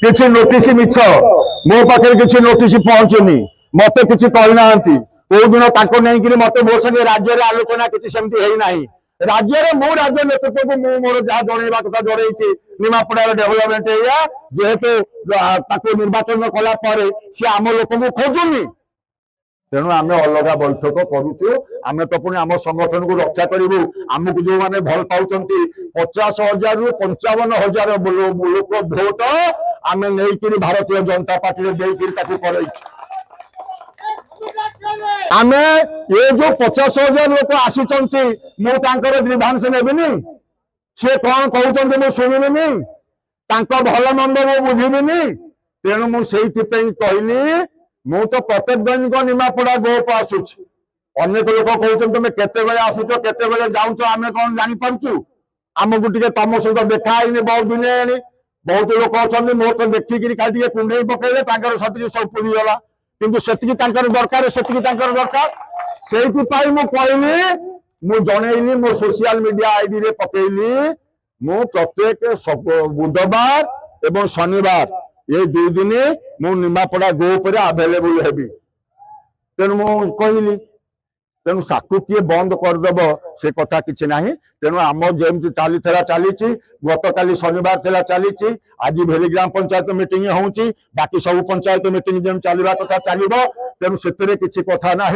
किसी नोटिस मिछ मो पाखे किसी नोटिस पहुंचुनी मत कि कहना कौ दिन नहीं मत मो संगे राज्य आलोचना किसी सेमती है ना राज्य मो राज्य नेतृत्व को मोर जहाँ जनवा कथा जनई निमापड़ार डेभलपमेंट एरिया जेहेतु निर्वाचन कला सी आम लोक को खोजुनी तेणु आम अलग बैठक करुचु आम तो पुणी आम संगठन को रक्षा करूँ आमको जो मैंने भल पाँच 50,000 रु 55,000 लोक भोट आम नहीं भारतीय जनता पार्टी आम ये जो 50,000 लोक आसुंच मुझे ग्रीभांस नेबिनी सी कौन कहते मुझे शुणिनी भल मंद मु बुझिनी तेणु मुझे कहली मु तो प्रत्येक दैनिक निमापड़ा गोप आसूच अनेक लोक कहते तुम केते आसुच केते जाऊच आम कौन जापारु आमको टे तुम सहित देखाई बहुत दिन बहुत लोक अच्छा मो तो देखिकी खाली कुंडे पकड़े से सब पूरीगला किंतु से दरकार से दरकार से कहली मु जनईली मो सोशल मीडिया आईडी रे पकईली मु प्रत्येक बुधवार एवं शनिवार ये 2 दिन मु निमापड़ा गोप आभेलेबुल हेबी तेणु मु कहली तेणु साकू किए बंद करदेव से कथा किसी ना तेणु आम जमी चली गत काली शनिवार चली आज भेली ग्राम पंचायत मीटिंग होची बाकी सब पंचायत मीटिंग जमी चलवा कथा चलो तेणु से किसी कथा ना।